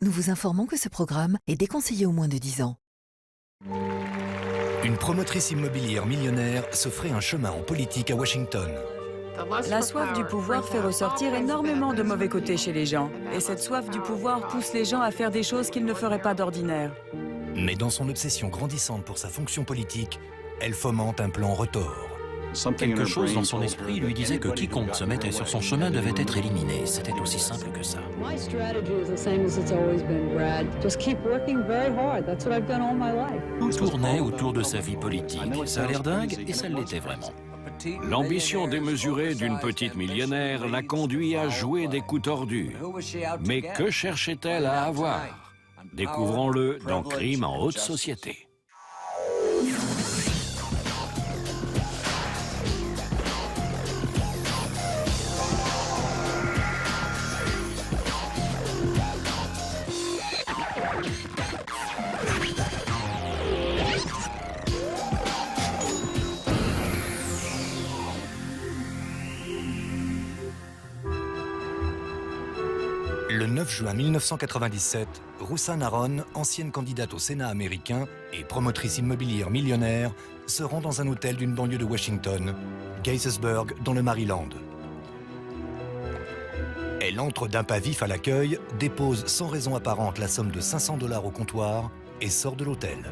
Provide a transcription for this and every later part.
Nous vous informons que ce programme est déconseillé aux moins de 10 ans. Une promotrice immobilière millionnaire se ferait un chemin en politique à Washington. La soif du pouvoir fait ressortir énormément de mauvais côtés chez les gens. Et cette soif du pouvoir pousse les gens à faire des choses qu'ils ne feraient pas d'ordinaire. Mais dans son obsession grandissante pour sa fonction politique, elle fomente un plan retors. Quelque chose dans son esprit lui disait que quiconque se mettait sur son chemin devait être éliminé. C'était aussi simple que ça. My strategy is the same as it's always been, Brad. Just keep working very hard. That's what I've done all my life. Tout tournait autour de sa vie politique. Ça a l'air dingue et ça l'était vraiment. L'ambition démesurée d'une petite millionnaire l'a conduit à jouer des coups tordus. Mais que cherchait-elle à avoir? Découvrons-le dans Crime en haute société. Le 9 juin 1997, Rosanne Aron, ancienne candidate au Sénat américain et promotrice immobilière millionnaire, se rend dans un hôtel d'une banlieue de Washington, Gaithersburg, dans le Maryland. Elle entre d'un pas vif à l'accueil, dépose sans raison apparente la somme de 500 $ au comptoir et sort de l'hôtel.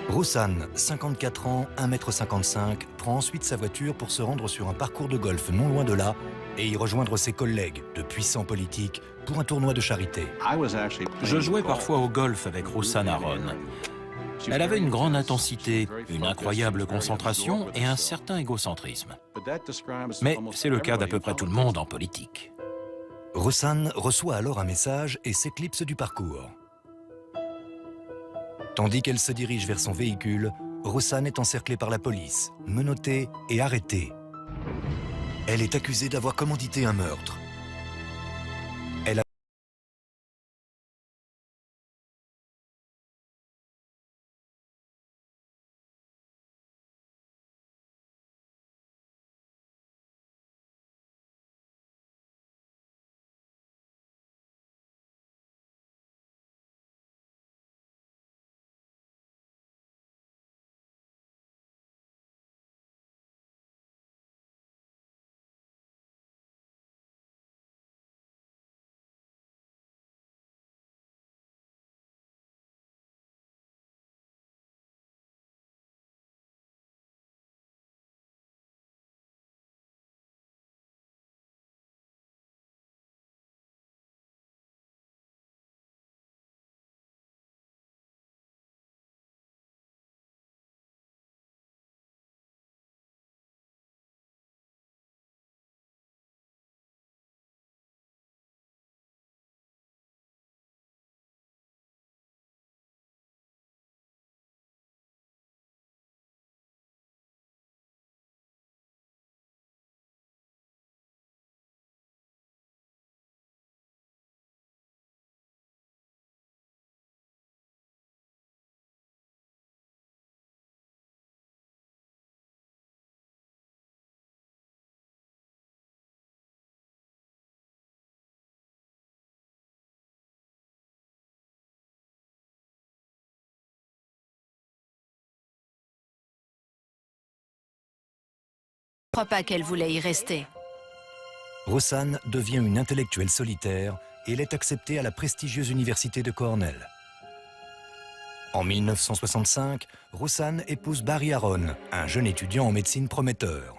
Rosanne, 54 ans, 1,55 m, prend ensuite sa voiture pour se rendre sur un parcours de golf non loin de là et y rejoindre ses collègues, de puissants politiques, pour un tournoi de charité. Je jouais parfois au golf avec Rosanne Aron. Elle avait une grande intensité, une incroyable concentration et un certain égocentrisme. Mais c'est le cas d'à peu près tout le monde en politique. Rosanne reçoit alors un message et s'éclipse du parcours. Tandis qu'elle se dirige vers son véhicule, Rosanne est encerclée par la police, menottée et arrêtée. Elle est accusée d'avoir commandité un meurtre. Elle a Je ne crois pas qu'elle voulait y rester. Rosanne devient une intellectuelle solitaire et elle est acceptée à la prestigieuse université de Cornell. En 1965, Rosanne épouse Barry Aron, un jeune étudiant en médecine prometteur.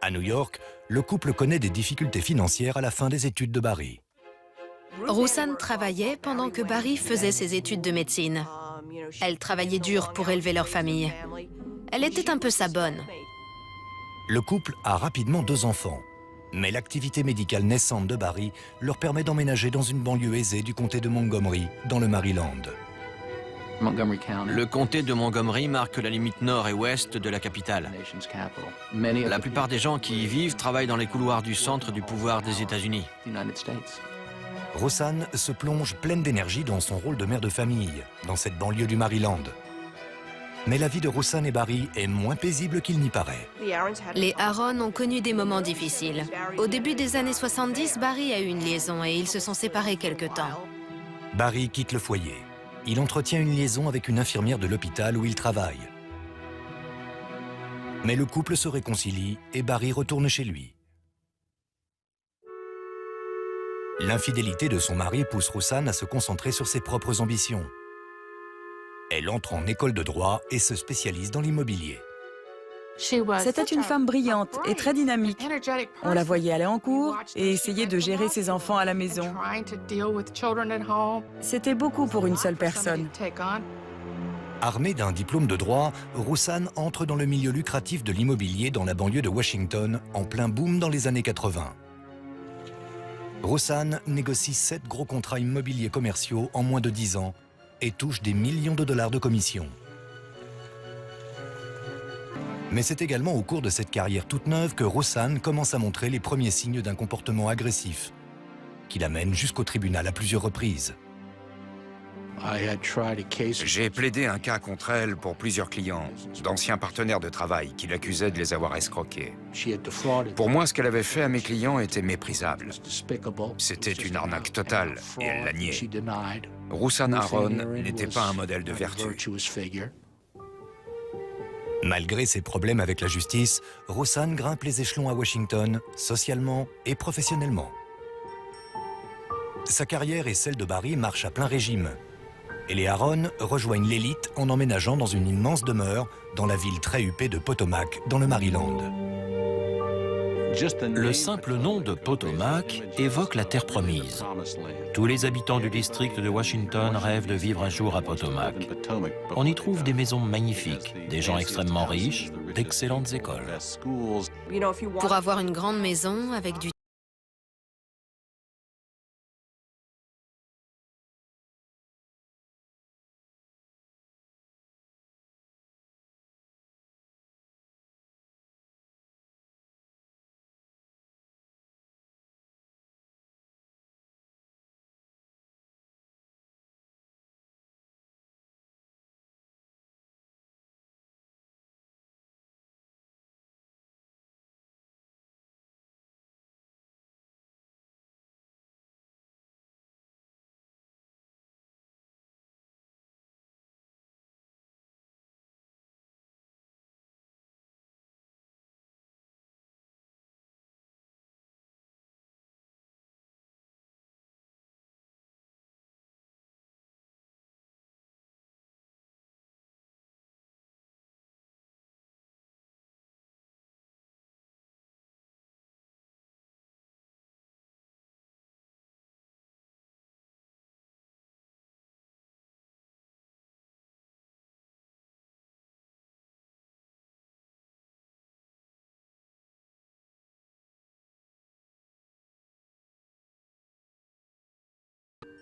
À New York, le couple connaît des difficultés financières à la fin des études de Barry. Rosanne travaillait pendant que Barry faisait ses études de médecine. Elle travaillait dur pour élever leur famille. Elle était un peu sa bonne. Le couple a rapidement 2 enfants. Mais l'activité médicale naissante de Barry leur permet d'emménager dans une banlieue aisée du comté de Montgomery, dans le Maryland. Le comté de Montgomery marque la limite nord et ouest de la capitale. La plupart des gens qui y vivent travaillent dans les couloirs du centre du pouvoir des États-Unis. Rosanne se plonge pleine d'énergie dans son rôle de mère de famille, dans cette banlieue du Maryland. Mais la vie de Rosanne et Barry est moins paisible qu'il n'y paraît. Les Aaron ont connu des moments difficiles. Au début des années 70, Barry a eu une liaison et ils se sont séparés quelque temps. Barry quitte le foyer. Il entretient une liaison avec une infirmière de l'hôpital où il travaille. Mais le couple se réconcilie et Barry retourne chez lui. L'infidélité de son mari pousse Rosanne à se concentrer sur ses propres ambitions. Elle entre en école de droit et se spécialise dans l'immobilier. C'était une femme brillante et très dynamique. On la voyait aller en cours et essayer de gérer ses enfants à la maison. C'était beaucoup pour une seule personne. Armée d'un diplôme de droit, Rosanne entre dans le milieu lucratif de l'immobilier dans la banlieue de Washington, en plein boom dans les années 80. Rosanne négocie 7 gros contrats immobiliers commerciaux en moins de 10 ans et touche des millions de dollars de commissions. Mais c'est également au cours de cette carrière toute neuve que Rosanne commence à montrer les premiers signes d'un comportement agressif, qui l'amène jusqu'au tribunal à plusieurs reprises. J'ai plaidé un cas contre elle pour plusieurs clients, d'anciens partenaires de travail qui l'accusaient de les avoir escroqués. Pour moi, ce qu'elle avait fait à mes clients était méprisable. C'était une arnaque totale et elle l'a nié. Rosanne Aaron n'était pas un modèle de vertu. Malgré ses problèmes avec la justice, Rosanne grimpe les échelons à Washington, socialement et professionnellement. Sa carrière et celle de Barry marchent à plein régime. Et les Aaron rejoignent l'élite en emménageant dans une immense demeure dans la ville très huppée de Potomac, dans le Maryland. Le simple nom de Potomac évoque la terre promise. Tous les habitants du district de Washington rêvent de vivre un jour à Potomac. On y trouve des maisons magnifiques, des gens extrêmement riches, d'excellentes écoles. Pour avoir une grande maison avec du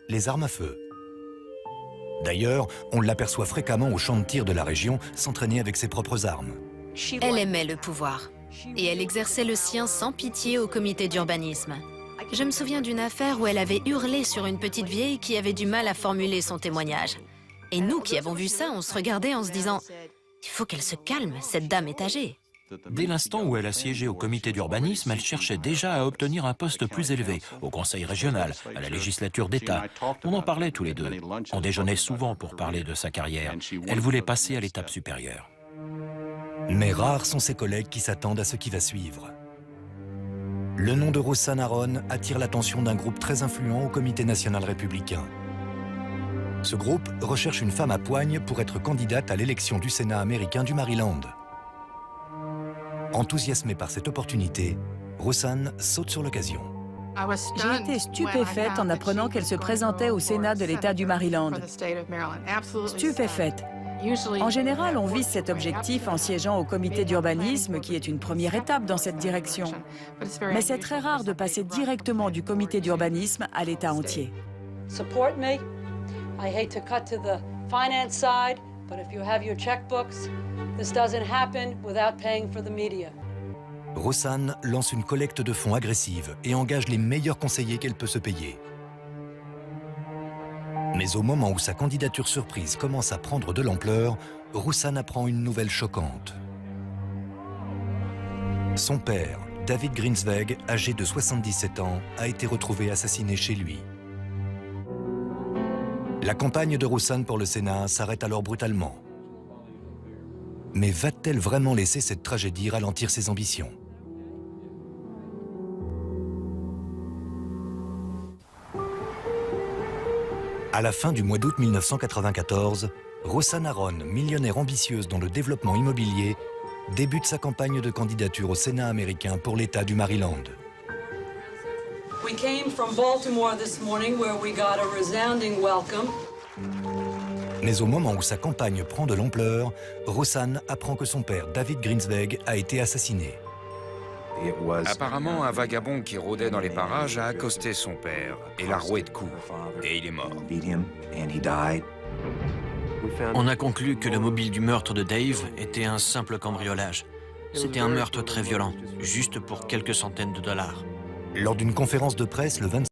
Les armes à feu. D'ailleurs, on l'aperçoit fréquemment au champ de tir de la région s'entraîner avec ses propres armes. Elle aimait le pouvoir et elle exerçait le sien sans pitié au comité d'urbanisme. Je me souviens d'une affaire où elle avait hurlé sur une petite vieille qui avait du mal à formuler son témoignage. Et nous qui avons vu ça, on se regardait en se disant « Il faut qu'elle se calme, cette dame est âgée ». Dès l'instant où elle a siégé au comité d'urbanisme, elle cherchait déjà à obtenir un poste plus élevé, au conseil régional, à la législature d'État. On en parlait tous les deux. On déjeunait souvent pour parler de sa carrière. Elle voulait passer à l'étape supérieure. Mais rares sont ses collègues qui s'attendent à ce qui va suivre. Le nom de Rosanne Aaron attire l'attention d'un groupe très influent au comité national républicain. Ce groupe recherche une femme à poigne pour être candidate à l'élection du Sénat américain du Maryland. Enthousiasmée par cette opportunité, Rosanne saute sur l'occasion. J'ai été stupéfaite en apprenant qu'elle se présentait au Sénat de l'État du Maryland. Stupéfaite. En général, on vise cet objectif en siégeant au comité d'urbanisme, qui est une première étape dans cette direction. Mais c'est très rare de passer directement du comité d'urbanisme à l'État entier. Support me. I hate to cut to the finance side, but if you have your checkbooks, this doesn't happen without paying for the media. Rosanne lance une collecte de fonds agressive et engage les meilleurs conseillers qu'elle peut se payer. Mais au moment où sa candidature surprise commence à prendre de l'ampleur, Roussan apprend une nouvelle choquante. Son père, David Grinsweg, âgé de 77 ans, a été retrouvé assassiné chez lui. La campagne de Roussan pour le Sénat s'arrête alors brutalement. Mais va-t-elle vraiment laisser cette tragédie ralentir ses ambitions ? À la fin du mois d'août 1994, Rosanne Aron, millionnaire ambitieuse dans le développement immobilier, débute sa campagne de candidature au Sénat américain pour l'État du Maryland. We came from Baltimore this morning where we got a resounding welcome. Mais au moment où sa campagne prend de l'ampleur, Rosanne apprend que son père, David Grinsweg, a été assassiné. Apparemment, un vagabond qui rôdait dans les parages a accosté son père et l'a roué de coups. Et il est mort. On a conclu que le mobile du meurtre de Dave était un simple cambriolage. C'était un meurtre très violent, juste pour quelques centaines de dollars. Lors d'une conférence de presse le 25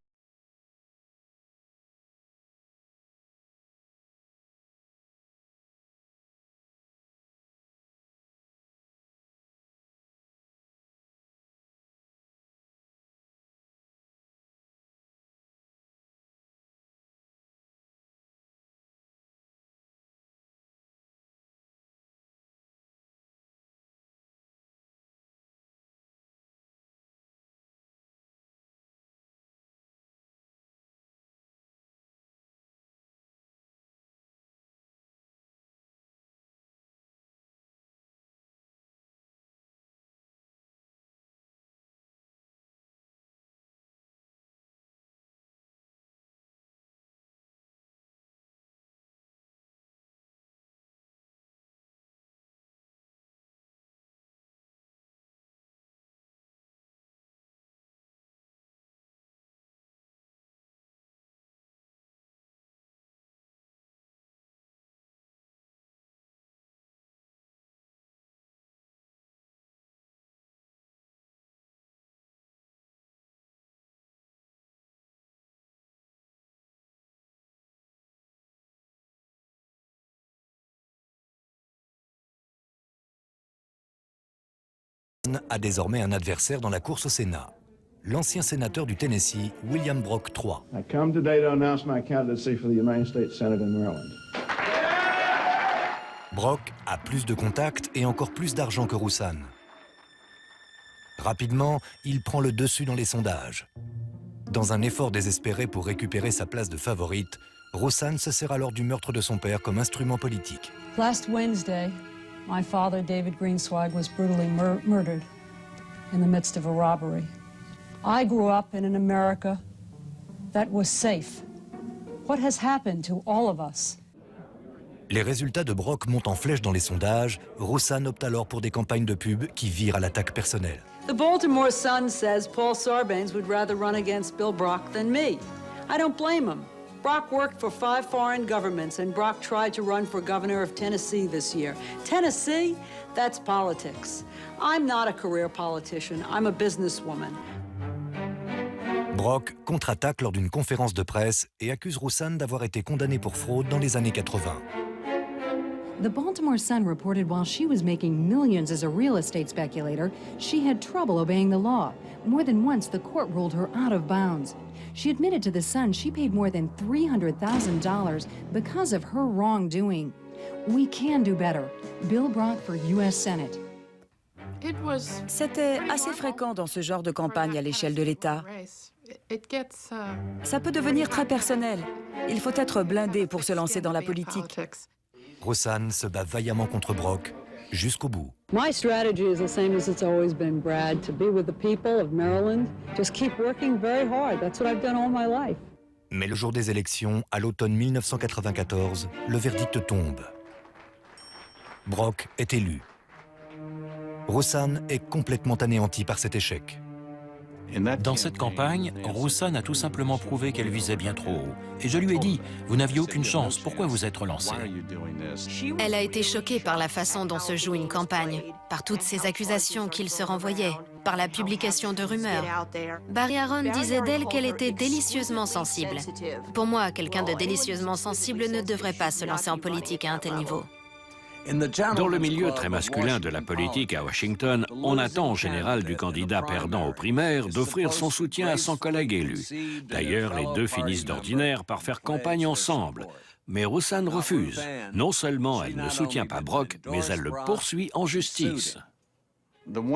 a désormais un adversaire dans la course au Sénat. L'ancien sénateur du Tennessee, William Brock III. I come today to announce my candidacy for the United States Senate in Maryland. Brock a plus de contacts et encore plus d'argent que Roussan. Rapidement, il prend le dessus dans les sondages. Dans un effort désespéré pour récupérer sa place de favorite, Roussan se sert alors du meurtre de son père comme instrument politique. Last Wednesday, my father, David Grinsweg, was brutally murdered in the midst of a robbery. I grew up in an America that was safe. What has happened to all of us? Les résultats de Brock montent en flèche dans les sondages. Roussan opte alors pour des campagnes de pub qui virent à l'attaque personnelle. The Baltimore Sun says Paul Sarbanes would rather run against Bill Brock than me. I don't blame him. Brock worked for 5 foreign governments, and Brock tried to run for governor of Tennessee this year. Tennessee? That's politics. I'm not a career politician. I'm a businesswoman. Brock contre-attaque lors d'une conférence de presse et accuse Roussan d'avoir été condamné pour fraude dans les années 80. The Baltimore Sun reported while she was making millions as a real estate speculator, she had trouble obeying the law. More than once, the court ruled her out of bounds. She admitted to the Sun she paid more than $300,000 because of her wrongdoing. We can do better. Bill Brock for U.S. Senate. C'était assez fréquent dans ce genre de campagne à l'échelle de l'État. Ça peut devenir très personnel. Il faut être blindé pour se lancer dans la politique. Roussan se bat vaillamment contre Brock jusqu'au bout. My strategy is the same as it's always been, Brad, to be with the people of Maryland. Just keep working very hard. That's what I've done all my life. Mais le jour des élections, à l'automne 1994, le verdict tombe. Brock est élu. Roussan est complètement anéanti par cet échec. Dans cette campagne, Roussanne a tout simplement prouvé qu'elle visait bien trop haut. Et je lui ai dit, vous n'aviez aucune chance, pourquoi vous êtes relancé? Elle a été choquée par la façon dont se joue une campagne, par toutes ces accusations qu'il se renvoyait, par la publication de rumeurs. Barry Aaron disait d'elle qu'elle était délicieusement sensible. Pour moi, quelqu'un de délicieusement sensible ne devrait pas se lancer en politique à un tel niveau. Dans le milieu très masculin de la politique à Washington, on attend en général du candidat perdant aux primaires d'offrir son soutien à son collègue élu. D'ailleurs, les deux finissent d'ordinaire par faire campagne ensemble. Mais Roussanne refuse. Non seulement elle ne soutient pas Brock, mais elle le poursuit en justice.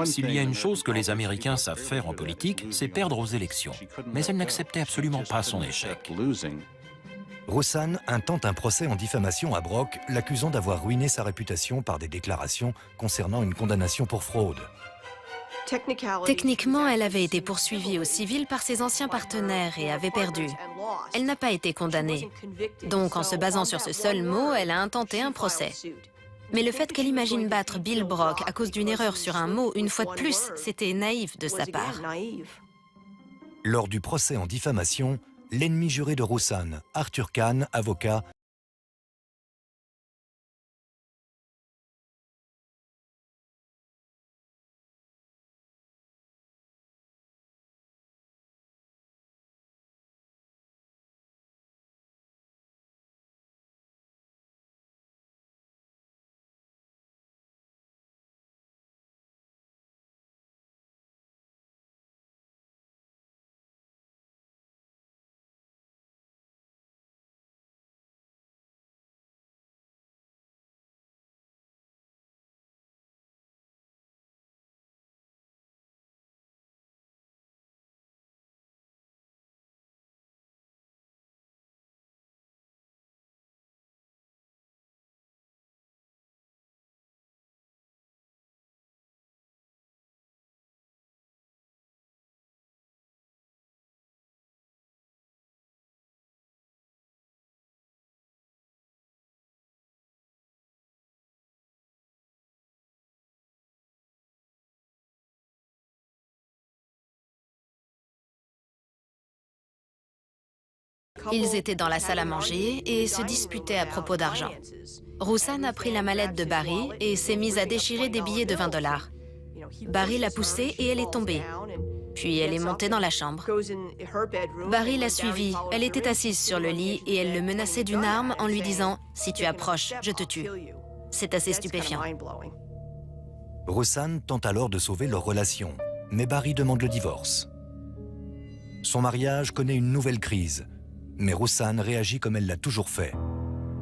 S'il y a une chose que les Américains savent faire en politique, c'est perdre aux élections. Mais elle n'acceptait absolument pas son échec. Roussanne intente un procès en diffamation à Brock, l'accusant d'avoir ruiné sa réputation par des déclarations concernant une condamnation pour fraude. Techniquement, elle avait été poursuivie au civil par ses anciens partenaires et avait perdu. Elle n'a pas été condamnée. Donc, en se basant sur ce seul mot, elle a intenté un procès. Mais le fait qu'elle imagine battre Bill Brock à cause d'une erreur sur un mot, une fois de plus, c'était naïf de sa part. Lors du procès en diffamation, l'ennemi juré de Roussanne, Arthur Kahn, avocat, Ils étaient dans la salle à manger et se disputaient à propos d'argent. Roussanne a pris la mallette de Barry et s'est mise à déchirer des billets de 20 $. Barry l'a poussée et elle est tombée. Puis elle est montée dans la chambre. Barry l'a suivie. Elle était assise sur le lit et elle le menaçait d'une arme en lui disant « Si tu approches, je te tue ». C'est assez stupéfiant. Roussanne tente alors de sauver leur relation, mais Barry demande le divorce. Son mariage connaît une nouvelle crise, mais Roussanne réagit comme elle l'a toujours fait.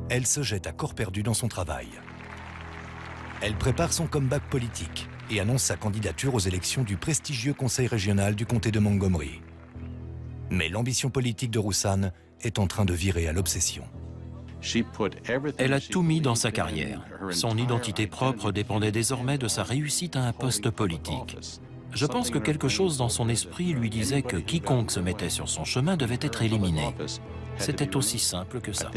Elle se jette à corps perdu dans son travail. Elle prépare son comeback politique et annonce sa candidature aux élections du prestigieux conseil régional du comté de Montgomery. Mais l'ambition politique de Roussanne est en train de virer à l'obsession. Elle a tout mis dans sa carrière. Son identité propre dépendait désormais de sa réussite à un poste politique. Je pense que quelque chose dans son esprit lui disait que quiconque se mettait sur son chemin devait être éliminé. C'était aussi simple que ça.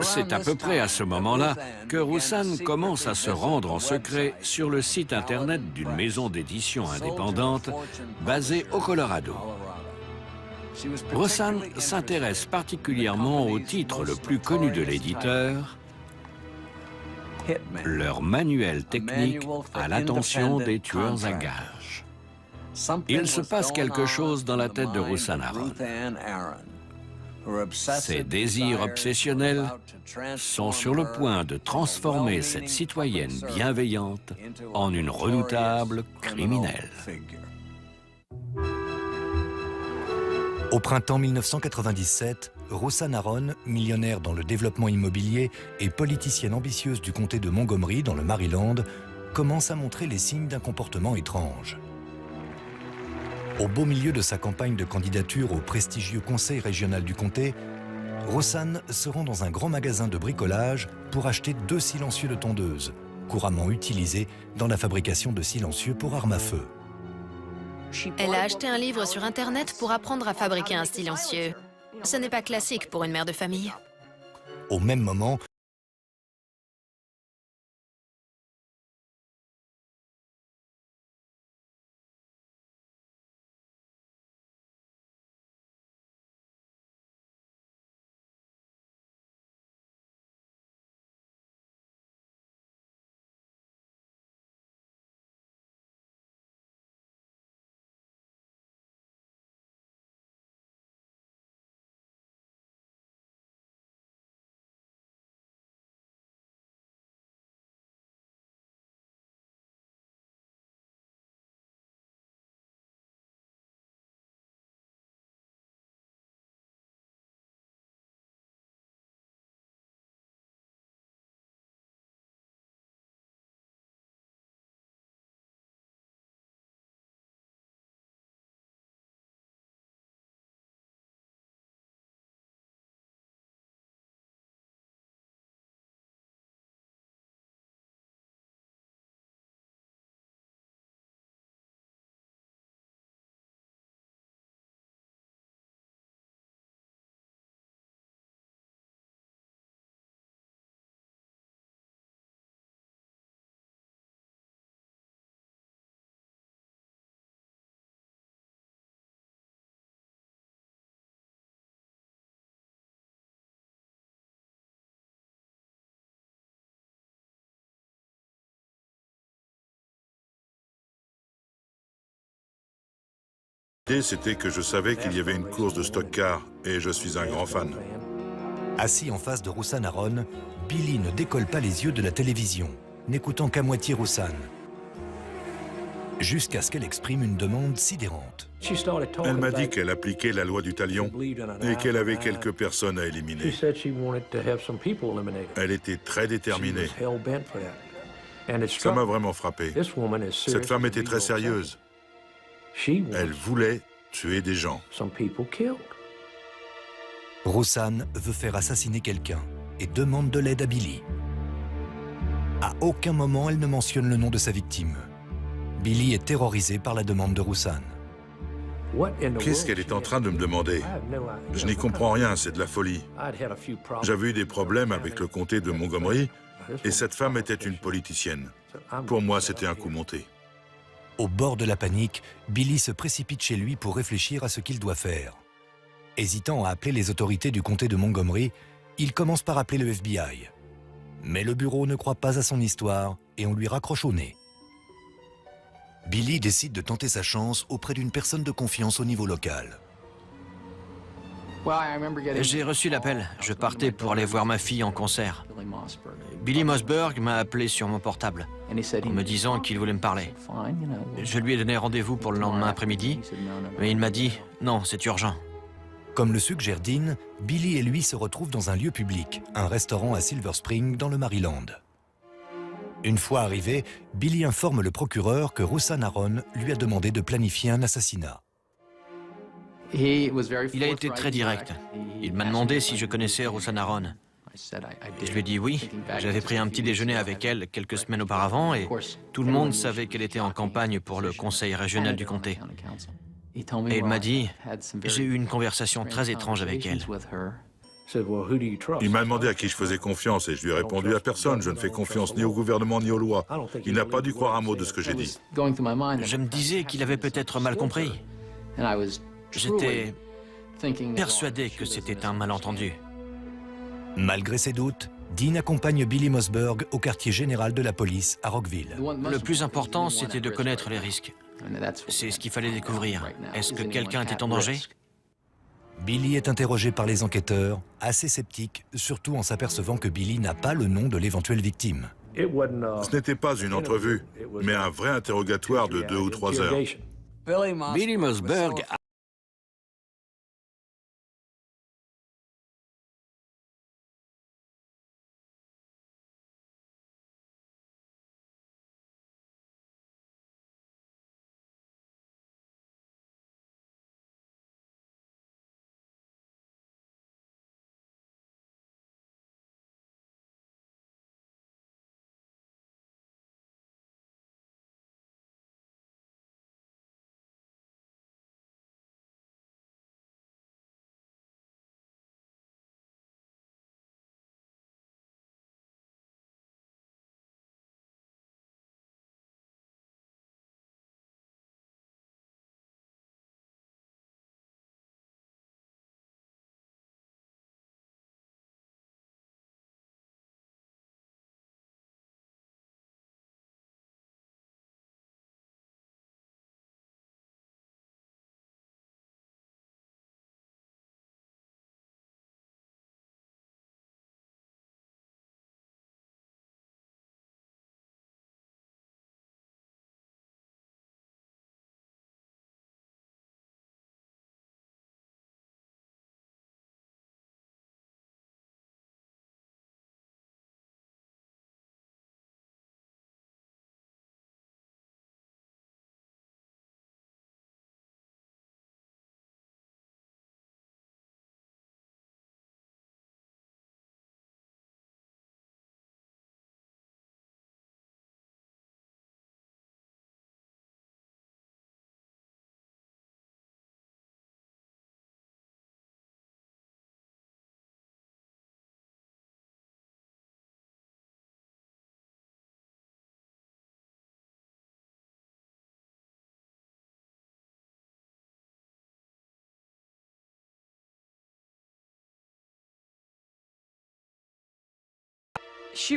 C'est à peu près à ce moment-là que Roussanne commence à se rendre en secret sur le site Internet d'une maison d'édition indépendante basée au Colorado. Roussanne s'intéresse particulièrement au titre le plus connu de l'éditeur, leur manuel technique à l'attention des tueurs à gages. Il se passe quelque chose dans la tête de Roussanne Aaron. Ses désirs obsessionnels sont sur le point de transformer cette citoyenne bienveillante en une redoutable criminelle. Au printemps 1997, Roussanne Aaron, millionnaire dans le développement immobilier et politicienne ambitieuse du comté de Montgomery dans le Maryland, commence à montrer les signes d'un comportement étrange. Au beau milieu de sa campagne de candidature au prestigieux conseil régional du comté, Roussanne se rend dans un grand magasin de bricolage pour acheter 2 silencieux de tondeuse, couramment utilisés dans la fabrication de silencieux pour armes à feu. Elle a acheté un livre sur Internet pour apprendre à fabriquer un silencieux. Ce n'est pas classique pour une mère de famille. Au même moment, réalité, c'était que je savais qu'il y avait une course de stock car et je suis un grand fan. Assis en face de Rosanne Aron, Billy ne décolle pas les yeux de la télévision, n'écoutant qu'à moitié Rosanne, jusqu'à ce qu'elle exprime une demande sidérante. Elle m'a dit qu'elle appliquait la loi du talion et qu'elle avait quelques personnes à éliminer. Elle était très déterminée. Ça m'a vraiment frappé. Cette femme était très sérieuse. Elle voulait tuer des gens. Rosanne veut faire assassiner quelqu'un et demande de l'aide à Billy. À aucun moment, elle ne mentionne le nom de sa victime. Billy est terrorisé par la demande de Rosanne. Qu'est-ce qu'elle est en train de me demander? Je n'y comprends rien, c'est de la folie. J'avais eu des problèmes avec le comté de Montgomery et cette femme était une politicienne. Pour moi, c'était un coup monté. Au bord de la panique, Billy se précipite chez lui pour réfléchir à ce qu'il doit faire. Hésitant à appeler les autorités du comté de Montgomery, il commence par appeler le FBI. Mais le bureau ne croit pas à son histoire et on lui raccroche au nez. Billy décide de tenter sa chance auprès d'une personne de confiance au niveau local. J'ai reçu l'appel. Je partais pour aller voir ma fille en concert. Billy Mossberg m'a appelé sur mon portable, en me disant qu'il voulait me parler. Je lui ai donné rendez-vous pour le lendemain après-midi, mais il m'a dit « Non, c'est urgent ». Comme le suggère Dean, Billy et lui se retrouvent dans un lieu public, un restaurant à Silver Spring dans le Maryland. Une fois arrivé, Billy informe le procureur que Rosanne Aron lui a demandé de planifier un assassinat. Il a été très direct. Il m'a demandé si je connaissais Rosanne Aron. Je lui ai dit oui. J'avais pris un petit déjeuner avec elle quelques semaines auparavant et tout le monde savait qu'elle était en campagne pour le conseil régional du comté. Et il m'a dit, j'ai eu une conversation très étrange avec elle. Il m'a demandé à qui je faisais confiance et je lui ai répondu à personne. Je ne fais confiance ni au gouvernement ni aux lois. Il n'a pas dû croire un mot de ce que j'ai dit. Je me disais qu'il avait peut-être mal compris. J'étais persuadé que c'était un malentendu. Malgré ses doutes, Dean accompagne Billy Mossberg au quartier général de la police à Rockville. Le plus important, c'était de connaître les risques. C'est ce qu'il fallait découvrir. Est-ce que quelqu'un était en danger? Billy est interrogé par les enquêteurs, assez sceptiques, surtout en s'apercevant que Billy n'a pas le nom de l'éventuelle victime. Ce n'était pas une entrevue, mais un vrai interrogatoire de 2 ou 3 heures. Billy Mossberg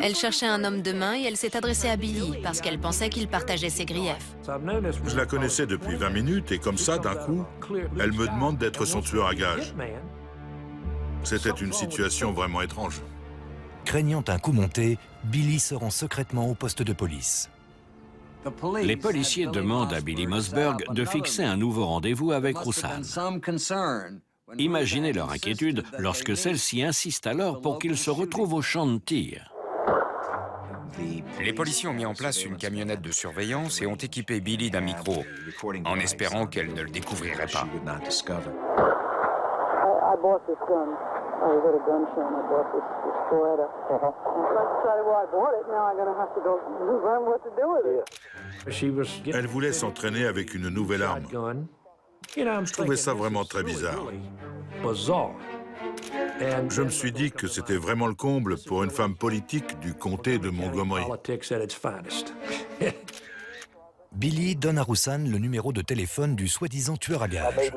Elle cherchait un homme de main et elle s'est adressée à Billy parce qu'elle pensait qu'il partageait ses griefs. Je la connaissais depuis 20 minutes et comme ça, d'un coup, elle me demande d'être son tueur à gages. C'était une situation vraiment étrange. Craignant un coup monté, Billy se rend secrètement au poste de police. Les policiers demandent à Billy Mossberg de fixer un nouveau rendez-vous avec Roussanne. Imaginez leur inquiétude lorsque celle-ci insiste alors pour qu'ils se retrouvent au champ de tir. Les policiers ont mis en place une camionnette de surveillance et ont équipé Billy d'un micro, en espérant qu'elle ne le découvrirait pas. Elle voulait s'entraîner avec une nouvelle arme. Je trouvais ça vraiment très bizarre. Je me suis dit que c'était vraiment le comble pour une femme politique du comté de Montgomery. Billy donne à Roussanne le numéro de téléphone du soi-disant tueur à gages.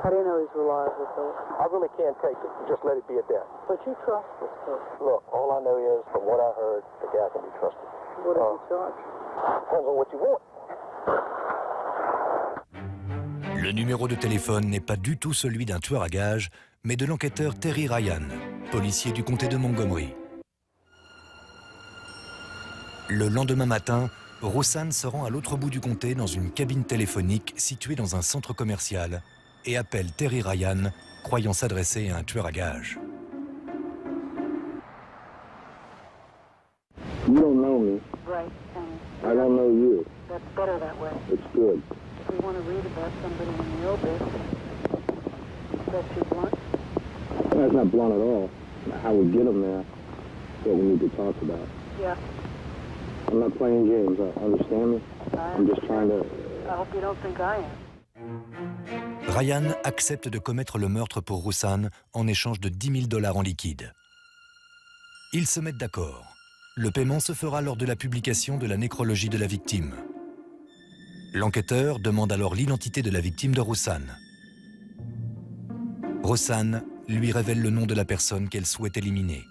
How do you know he's reliable, Philip? I really can't take it. Just let it be at that. But you trust this kid. Look, all I know is, from what I heard, the guy can be trusted. What did you charge? Depends on what you want. Le numéro de téléphone n'est pas du tout celui d'un tueur à gages, mais de l'enquêteur Terry Ryan, policier du comté de Montgomery. Le lendemain matin, Roussanne se rend à l'autre bout du comté dans une cabine téléphonique située dans un centre commercial et appelle Terry Ryan, croyant s'adresser à un tueur à gages. You don't know me. Right, I don't know you. that's better that way. It's good. If we want to read about somebody in the obit, that's too blunt. That's not blunt at all. How we get them there, what we need to talk about. Yeah, I'm not playing games, understand me? I'm just trying to... I hope you don't think I am. Ryan accepte de commettre le meurtre pour Roussanne en échange de $10 000 en liquide. Ils se mettent d'accord. Le paiement se fera lors de la publication de la nécrologie de la victime. L'enquêteur demande alors l'identité de la victime de Roussanne. Roussanne lui révèle le nom de la personne qu'elle souhaite éliminer.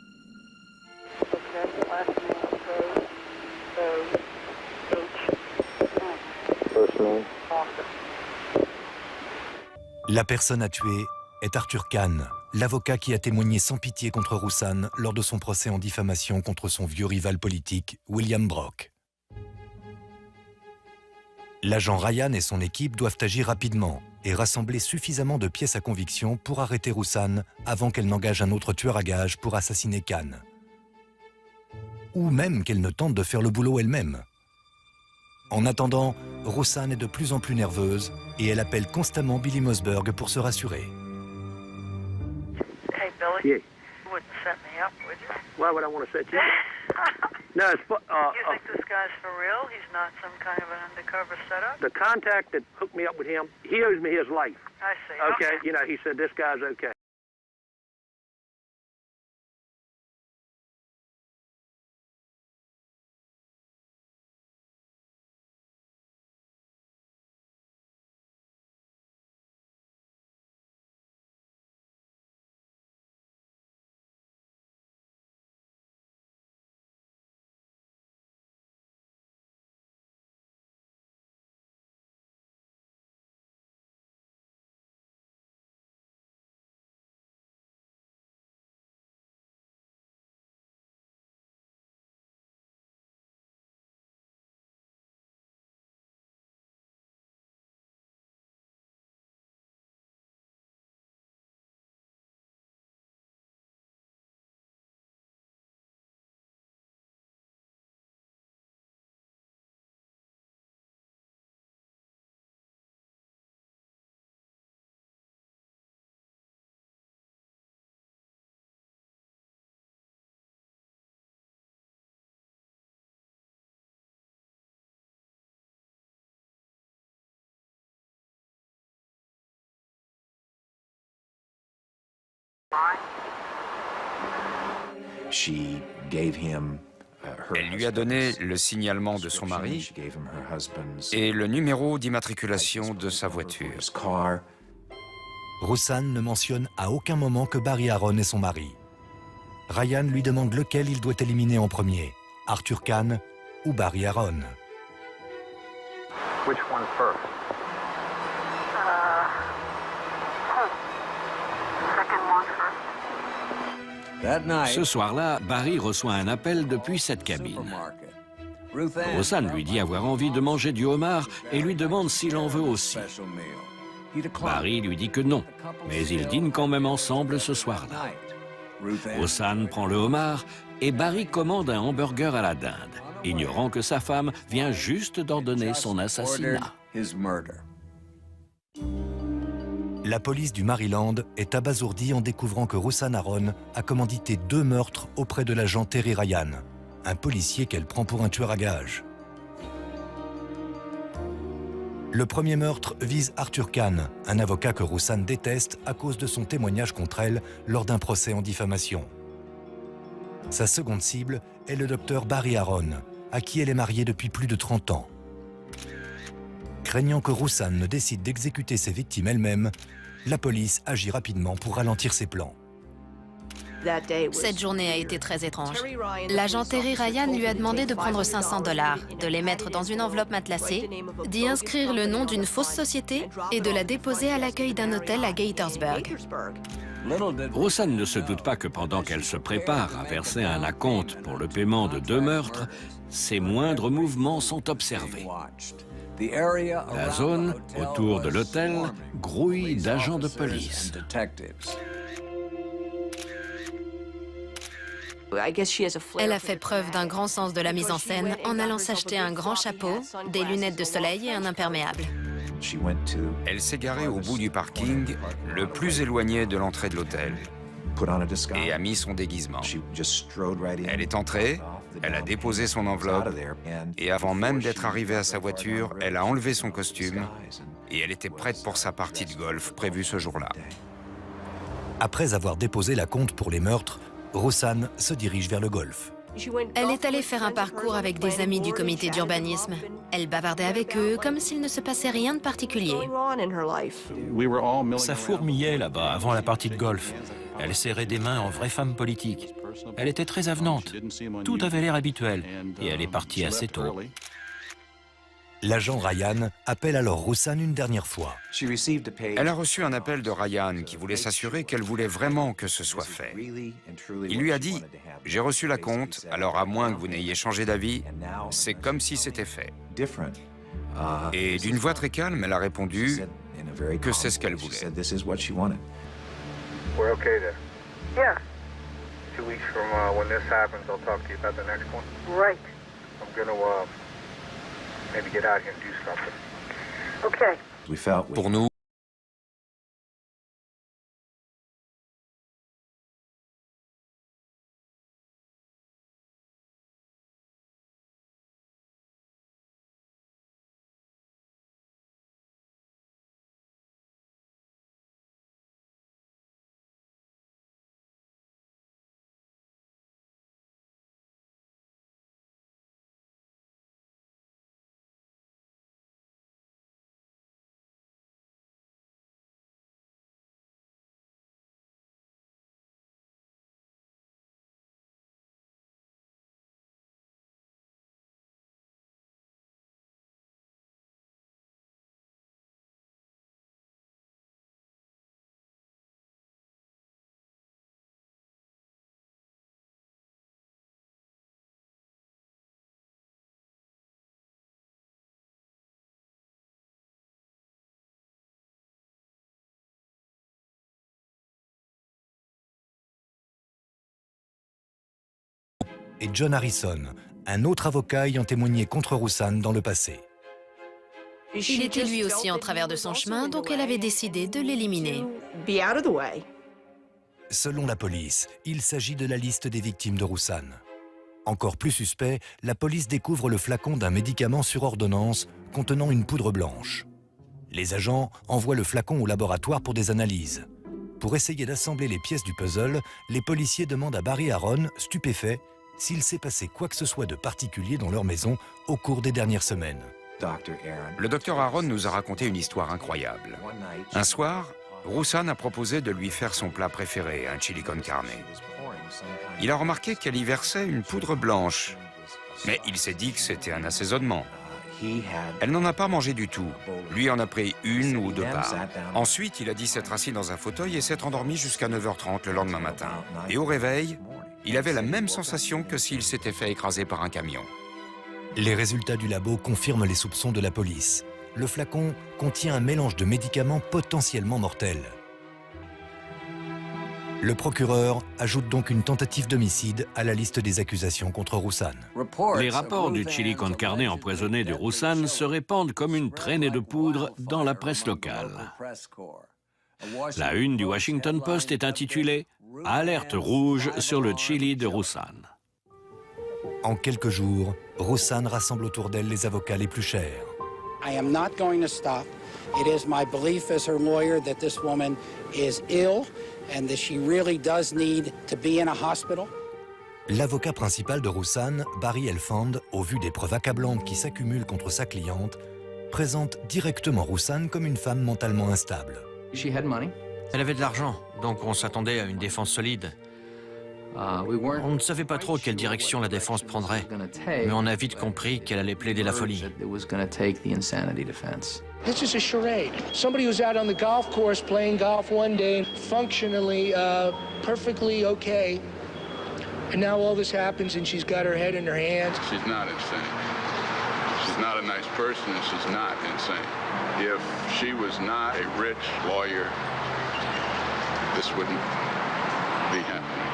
First name? La personne à tuer est Arthur Kahn, l'avocat qui a témoigné sans pitié contre Roussanne lors de son procès en diffamation contre son vieux rival politique, William Brock. L'agent Ryan et son équipe doivent agir rapidement et rassembler suffisamment de pièces à conviction pour arrêter Roussanne avant qu'elle n'engage un autre tueur à gages pour assassiner Kahn. Ou même qu'elle ne tente de faire le boulot elle-même. En attendant, Roussanne est de plus en plus nerveuse et elle appelle constamment Billy Mossberg pour se rassurer. Hey, Billy. Yeah. You wouldn't set me up, would you? Why would I want to set you up? No, it's... You think this guy's for real? He's not some kind of an undercover setup? the contact that hooked me up with him, he owes me his life. I see. Okay, you know, he said, this guy's okay. Elle lui a donné le signalement de son mari et le numéro d'immatriculation de sa voiture. Roussan ne mentionne à aucun moment que Barry Aaron est son mari. Ryan lui demande lequel il doit éliminer en premier, Arthur Kahn ou Barry Aaron. Which one first? Ce soir-là, Barry reçoit un appel depuis cette cabine. Roussan lui dit avoir envie de manger du homard et lui demande s'il en veut aussi. Barry lui dit que non, mais ils dînent quand même ensemble ce soir-là. Roussan prend le homard et Barry commande un hamburger à la dinde, ignorant que sa femme vient juste d'ordonner son assassinat. La police du Maryland est abasourdie en découvrant que Roussan Aaron a commandité 2 meurtres auprès de l'agent Terry Ryan, un policier qu'elle prend pour un tueur à gages. Le premier meurtre vise Arthur Kahn, un avocat que Roussan déteste à cause de son témoignage contre elle lors d'un procès en diffamation. Sa seconde cible est le docteur Barry Aaron, à qui elle est mariée depuis plus de 30 ans. Craignant que Roussan ne décide d'exécuter ses victimes elle-même, la police agit rapidement pour ralentir ses plans. Cette journée a été très étrange. L'agent Terry Ryan lui a demandé de prendre $500, de les mettre dans une enveloppe matelassée, d'y inscrire le nom d'une fausse société et de la déposer à l'accueil d'un hôtel à Gaithersburg. Roussan ne se doute pas que pendant qu'elle se prépare à verser un acompte pour le paiement de 2 meurtres, ses moindres mouvements sont observés. La zone autour de l'hôtel grouille d'agents de police. Elle a fait preuve d'un grand sens de la mise en scène en allant s'acheter un grand chapeau, des lunettes de soleil et un imperméable. Elle s'est garée au bout du parking, le plus éloigné de l'entrée de l'hôtel, et a mis son déguisement. Elle est entrée, elle a déposé son enveloppe, et avant même d'être arrivée à sa voiture, elle a enlevé son costume, et elle était prête pour sa partie de golf prévue ce jour-là. Après avoir déposé la compte pour les meurtres, Roussan se dirige vers le golf. Elle est allée faire un parcours avec des amis du comité d'urbanisme. Elle bavardait avec eux comme s'il ne se passait rien de particulier. Ça fourmillait là-bas avant la partie de golf. Elle serrait des mains en vraie femme politique. Elle était très avenante. Tout avait l'air habituel et elle est partie assez tôt. L'agent Ryan appelle alors Roussan une dernière fois. Elle a reçu un appel de Ryan qui voulait s'assurer qu'elle voulait vraiment que ce soit fait. Il lui a dit « J'ai reçu la compte, alors à moins que vous n'ayez changé d'avis, c'est comme si c'était fait. » Et d'une voix très calme, elle a répondu que c'est ce qu'elle voulait. We're okay then? Yeah. 2 weeks from when this happens, I'll talk to you about the next one. Right. I'm gonna maybe get out here and do something. Okay. Pour nous, et John Harrison, un autre avocat ayant témoigné contre Roussan dans le passé. Il était lui aussi en travers de son chemin, donc elle avait décidé de l'éliminer. Selon la police, il s'agit de la liste des victimes de Roussan. Encore plus suspect, la police découvre le flacon d'un médicament sur ordonnance contenant une poudre blanche. Les agents envoient le flacon au laboratoire pour des analyses. Pour essayer d'assembler les pièces du puzzle, les policiers demandent à Barry Aaron, stupéfait, s'il s'est passé quoi que ce soit de particulier dans leur maison au cours des dernières semaines. le docteur Aaron nous a raconté une histoire incroyable. Un soir, Roussan a proposé de lui faire son plat préféré, un chili con carne. Il a remarqué qu'elle y versait une poudre blanche, mais il s'est dit que c'était un assaisonnement. Elle n'en a pas mangé du tout. Lui en a pris une ou deux parts. Ensuite, il a dit s'être assis dans un fauteuil et s'être endormi jusqu'à 9h30 le lendemain matin. Et au réveil, il avait la même sensation que s'il s'était fait écraser par un camion. Les résultats du labo confirment les soupçons de la police. Le flacon contient un mélange de médicaments potentiellement mortels. Le procureur ajoute donc une tentative d'homicide à la liste des accusations contre Roussan. Les rapports du chili con carne empoisonné de Roussan se répandent comme une traînée de poudre dans la presse locale. La une du Washington Post est intitulée « Alerte rouge sur le chili de Roussan ». En quelques jours, Roussan rassemble autour d'elle les avocats les plus chers. I am not going to stop. It is my belief as her lawyer that this woman is ill and that she really does need to be in a hospital. L'avocat principal de Roussan, Barry Elfand, au vu des preuves accablantes qui s'accumulent contre sa cliente, présente directement Roussan comme une femme mentalement instable. Elle avait de l'argent, donc on s'attendait à une défense solide. On ne savait pas trop quelle direction la défense prendrait, mais on a vite compris qu'elle allait plaider la folie. This is a charade. Somebody who's out on the golf course playing golf one day, functionally perfectly okay, and now all this happens and she's got her head in her hands. She's not insane. She's not a nice person and she's not insane. If she was not a rich lawyer, this wouldn't be happening.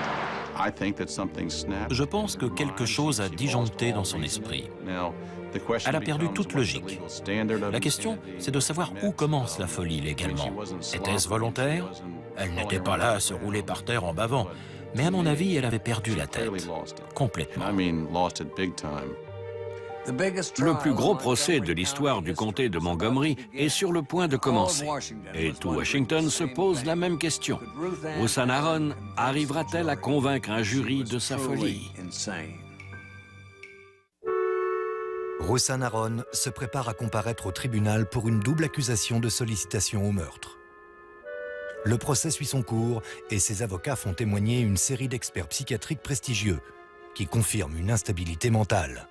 Je pense que quelque chose a disjoncté dans son esprit. Elle a perdu toute logique. La question, c'est de savoir où commence la folie légalement. Était-ce volontaire? Elle n'était pas là à se rouler par terre en bavant. Mais à mon avis, elle avait perdu la tête. Complètement. Le plus gros procès de l'histoire du comté de Montgomery est sur le point de commencer. Et tout Washington se pose la même question. Roussan Aron arrivera-t-elle à convaincre un jury de sa folie? Roussan Aron se prépare à comparaître au tribunal pour une double accusation de sollicitation au meurtre. Le procès suit son cours et ses avocats font témoigner une série d'experts psychiatriques prestigieux qui confirment une instabilité mentale.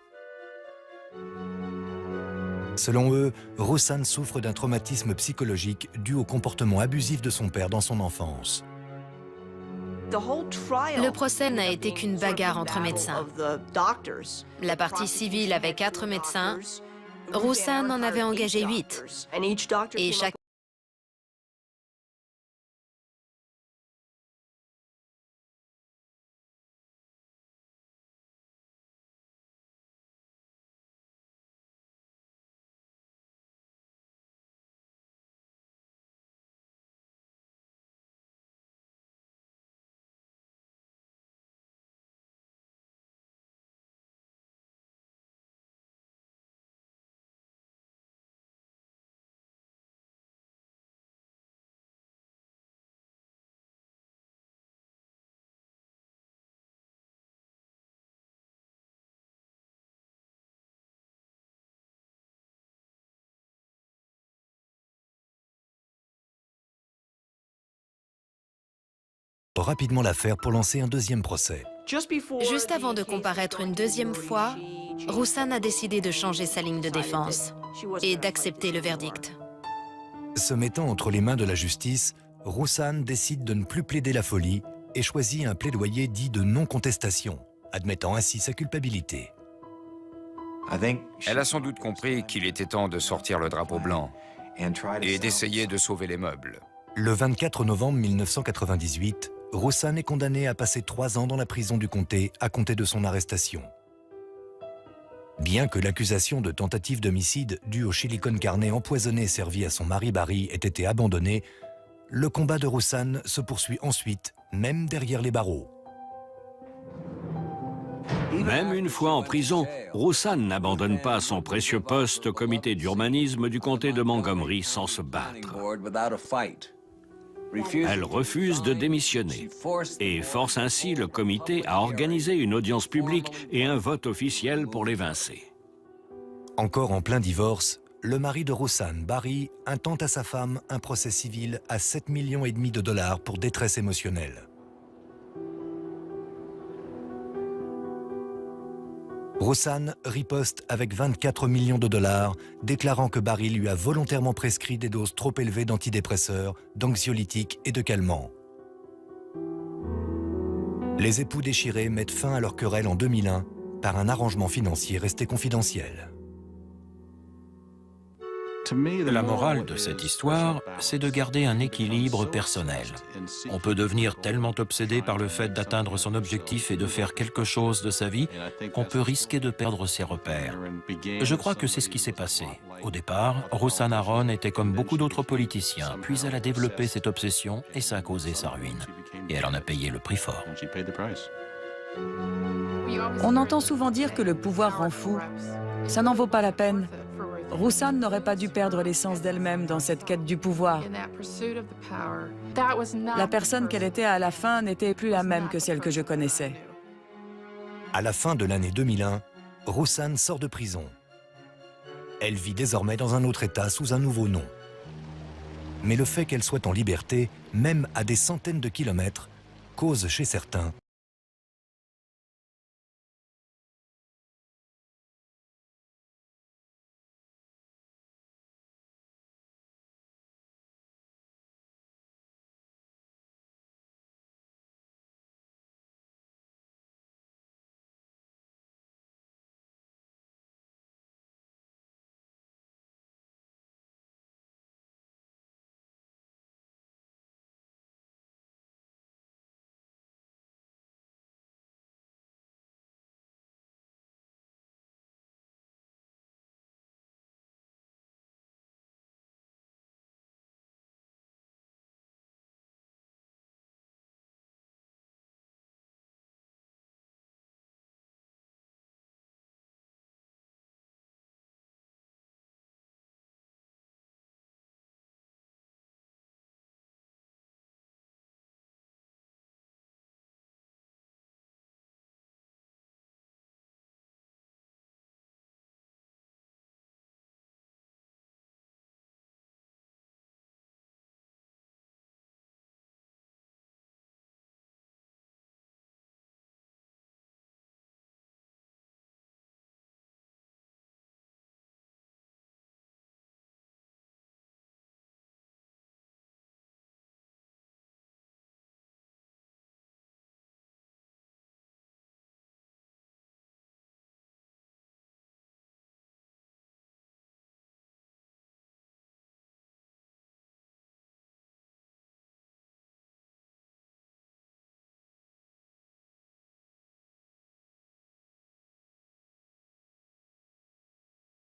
Selon eux, Roussan souffre d'un traumatisme psychologique dû au comportement abusif de son père dans son enfance. Le procès n'a été qu'une bagarre entre médecins. La partie civile avait 4 médecins. Roussan en avait engagé 8. Et chaque rapidement l'affaire pour lancer un deuxième procès. Juste avant de comparaître une deuxième fois, Roussan a décidé de changer sa ligne de défense et d'accepter le verdict. Se mettant entre les mains de la justice, Roussan décide de ne plus plaider la folie et choisit un plaidoyer dit de non-contestation, admettant ainsi sa culpabilité. Elle a sans doute compris qu'il était temps de sortir le drapeau blanc et d'essayer de sauver les meubles. Le 24 novembre 1998, Roussan est condamné à passer 3 ans dans la prison du comté à compter de son arrestation. Bien que l'accusation de tentative d'homicide due au chili con carne empoisonné servi à son mari Barry ait été abandonnée, le combat de Roussan se poursuit ensuite, même derrière les barreaux. Même une fois en prison, Roussan n'abandonne pas son précieux poste au comité d'urbanisme du comté de Montgomery sans se battre. Elle refuse de démissionner et force ainsi le comité à organiser une audience publique et un vote officiel pour l'évincer. Encore en plein divorce, le mari de Roxane, Barry, intente à sa femme un procès civil à 7,5 millions de dollars pour détresse émotionnelle. Roxane riposte avec 24 millions de dollars, déclarant que Barry lui a volontairement prescrit des doses trop élevées d'antidépresseurs, d'anxiolytiques et de calmants. Les époux déchirés mettent fin à leur querelle en 2001 par un arrangement financier resté confidentiel. La morale de cette histoire, c'est de garder un équilibre personnel. On peut devenir tellement obsédé par le fait d'atteindre son objectif et de faire quelque chose de sa vie qu'on peut risquer de perdre ses repères. Je crois que c'est ce qui s'est passé. Au départ, Roxane Aron était comme beaucoup d'autres politiciens, puis elle a développé cette obsession et ça a causé sa ruine. Et elle en a payé le prix fort. On entend souvent dire que le pouvoir rend fou. Ça n'en vaut pas la peine. Roxane n'aurait pas dû perdre l'essence d'elle-même dans cette quête du pouvoir. La personne qu'elle était à la fin n'était plus la même que celle que je connaissais. À la fin de l'année 2001, Roxane sort de prison. Elle vit désormais dans un autre État sous un nouveau nom. Mais le fait qu'elle soit en liberté, même à des centaines de kilomètres, cause chez certains